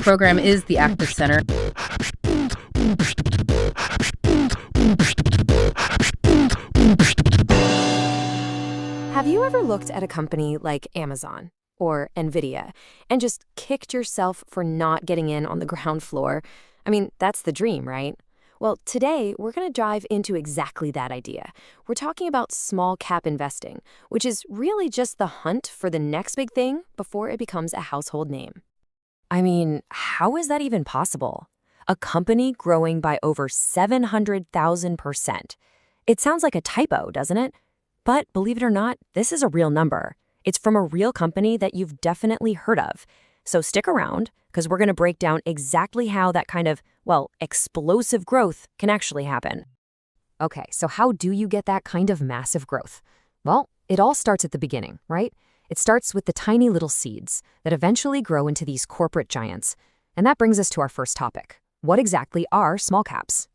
program is the Active Center. Have you ever looked at a company like Amazon or Nvidia and just kicked yourself for not getting in on the ground floor? I mean, that's the dream, right? Well, today we're going to dive into exactly that idea. We're talking about small cap investing, which is really just the hunt for the next big thing before it becomes a household name. I mean, how is that even possible? A company growing by over 700,000%. It sounds like a typo, doesn't it? But believe it or not, this is a real number. It's from a real company that you've definitely heard of. So stick around, because we're going to break down exactly how that kind of, explosive growth can actually happen. Okay, so how do you get that kind of massive growth? Well, it all starts at the beginning, right? It starts with the tiny little seeds that eventually grow into these corporate giants. And that brings us to our first topic. What exactly are small caps?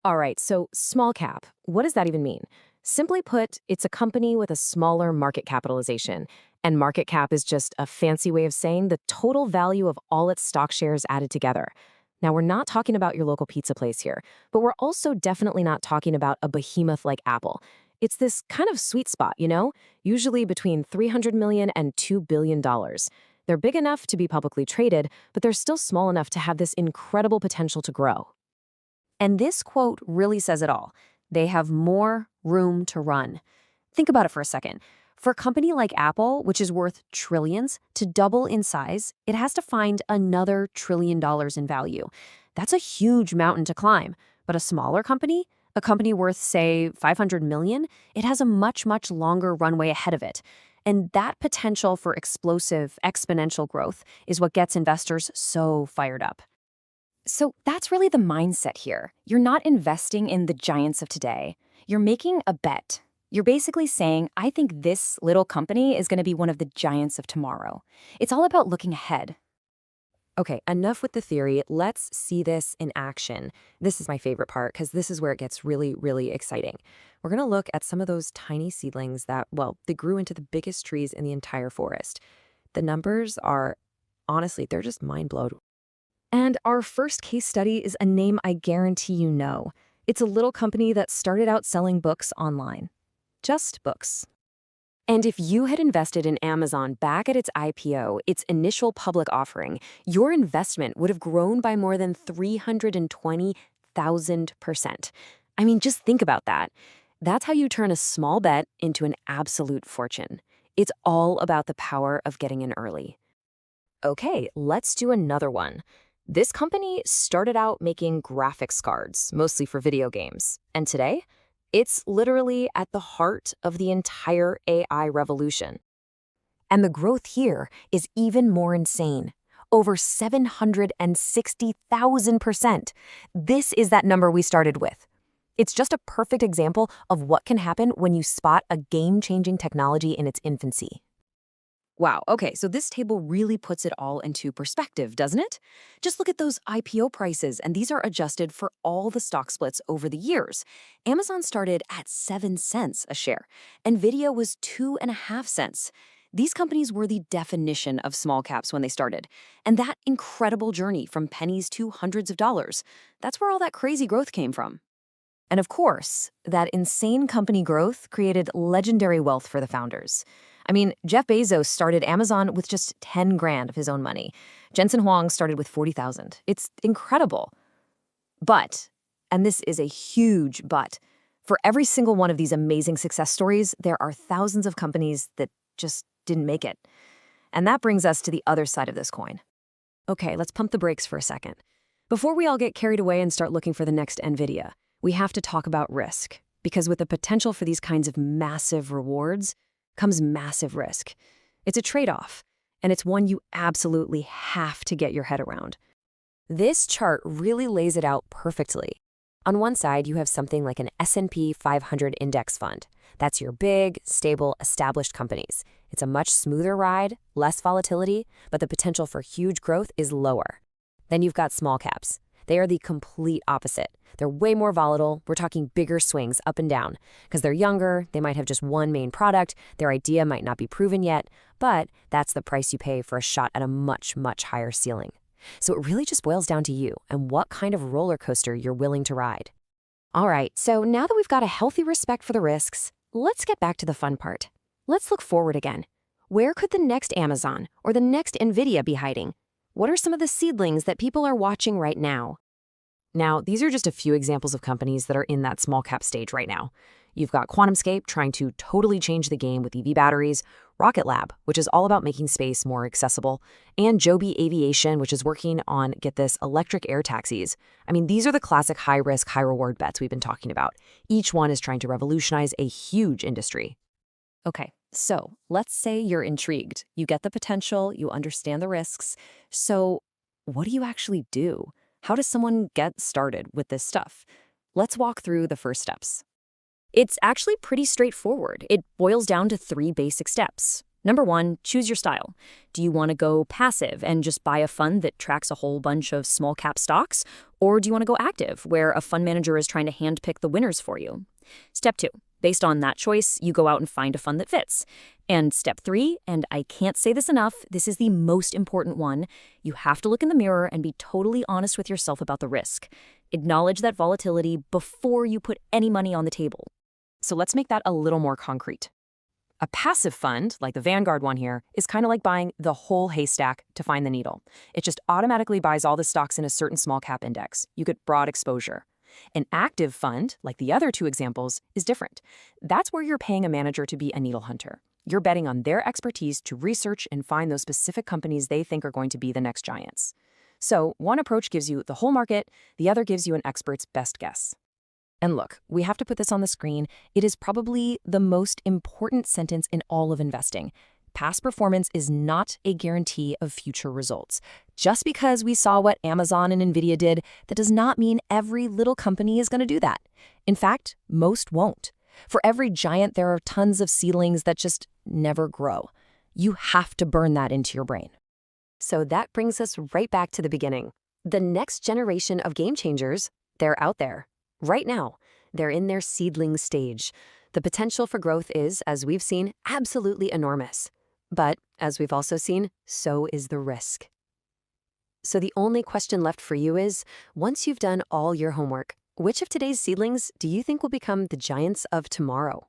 All right, so small cap, what does that even mean? Simply put, it's a company with a smaller market capitalization. And market cap is just a fancy way of saying the total value of all its stock shares added together. Now, we're not talking about your local pizza place here, but we're also definitely not talking about a behemoth like Apple. It's this kind of sweet spot, usually between $300 million and $2 billion. They're big enough to be publicly traded, but they're still small enough to have this incredible potential to grow. And this quote really says it all. They have more room to run. Think about it for a second. For a company like Apple, which is worth trillions, to double in size, it has to find another $1 trillion in value. That's a huge mountain to climb. But a smaller company, a company worth, say, $500 million, it has a much, much longer runway ahead of it. And that potential for explosive, exponential growth is what gets investors so fired up. So that's really the mindset here. You're not investing in the giants of today. You're making a bet. You're basically saying, I think this little company is going to be one of the giants of tomorrow. It's all about looking ahead. Okay, enough with the theory. Let's see this in action. This is my favorite part because this is where it gets really, really exciting. We're going to look at some of those tiny seedlings that, they grew into the biggest trees in the entire forest. The numbers are, honestly, they're just mind-blowing. And our first case study is a name I guarantee you know. It's a little company that started out selling books online. Just books. And if you had invested in Amazon back at its IPO, its initial public offering, your investment would have grown by more than 320,000%. I mean, just think about that. That's how you turn a small bet into an absolute fortune. It's all about the power of getting in early. Okay, let's do another one. This company started out making graphics cards, mostly for video games. And today, it's literally at the heart of the entire AI revolution. And the growth here is even more insane. Over 760,000%. This is that number we started with. It's just a perfect example of what can happen when you spot a game-changing technology in its infancy. Wow, okay, so this table really puts it all into perspective, doesn't it? Just look at those IPO prices, and these are adjusted for all the stock splits over the years. Amazon started at 7 cents a share. Nvidia was 2.5 cents. These companies were the definition of small caps when they started. And that incredible journey from pennies to hundreds of dollars, that's where all that crazy growth came from. And of course, that insane company growth created legendary wealth for the founders. I mean, Jeff Bezos started Amazon with just 10 grand of his own money. Jensen Huang started with 40,000. It's incredible. But, and this is a huge but, for every single one of these amazing success stories, there are thousands of companies that just didn't make it. And that brings us to the other side of this coin. Okay, let's pump the brakes for a second. Before we all get carried away and start looking for the next Nvidia, we have to talk about risk. Because with the potential for these kinds of massive rewards comes massive risk. It's a trade-off, and it's one you absolutely have to get your head around. This chart really lays it out perfectly. On one side, you have something like an S&P 500 index fund. That's your big, stable, established companies. It's a much smoother ride, less volatility, but the potential for huge growth is lower. Then you've got small caps. They are the complete opposite. They're way more volatile. We're talking bigger swings up and down. Because they're younger, they might have just one main product, their idea might not be proven yet, but that's the price you pay for a shot at a much, much higher ceiling. So it really just boils down to you and what kind of roller coaster you're willing to ride. All right, so now that we've got a healthy respect for the risks, let's get back to the fun part. Let's look forward again. Where could the next Amazon or the next NVIDIA be hiding? What are some of the seedlings that people are watching right now? Now, these are just a few examples of companies that are in that small cap stage right now. You've got QuantumScape trying to totally change the game with EV batteries, Rocket Lab, which is all about making space more accessible, and Joby Aviation, which is working on, get this, electric air taxis. I mean, these are the classic high-risk, high-reward bets we've been talking about. Each one is trying to revolutionize a huge industry. Okay, so let's say you're intrigued. You get the potential, you understand the risks. So what do you actually do? How does someone get started with this stuff? Let's walk through the first steps. It's actually pretty straightforward. It boils down to 3 basic steps. Number 1, choose your style. Do you want to go passive and just buy a fund that tracks a whole bunch of small cap stocks? Or do you want to go active, where a fund manager is trying to handpick the winners for you? Step 2, based on that choice, you go out and find a fund that fits. And step 3, and I can't say this enough, this is the most important one, you have to look in the mirror and be totally honest with yourself about the risk. Acknowledge that volatility before you put any money on the table. So let's make that a little more concrete. A passive fund, like the Vanguard one here, is kind of like buying the whole haystack to find the needle. It just automatically buys all the stocks in a certain small cap index. You get broad exposure. An active fund, like the other 2 examples, is different. That's where you're paying a manager to be a needle hunter. You're betting on their expertise to research and find those specific companies they think are going to be the next giants. So one approach gives you the whole market, the other gives you an expert's best guess. And look, we have to put this on the screen. It is probably the most important sentence in all of investing. Past performance is not a guarantee of future results. Just because we saw what Amazon and NVIDIA did, that does not mean every little company is going to do that. In fact, most won't. For every giant, there are tons of seedlings that just never grow. You have to burn that into your brain. So that brings us right back to the beginning. The next generation of game changers, they're out there. Right now, they're in their seedling stage. The potential for growth is, as we've seen, absolutely enormous. But, as we've also seen, so is the risk. So the only question left for you is, once you've done all your homework, which of today's seedlings do you think will become the giants of tomorrow?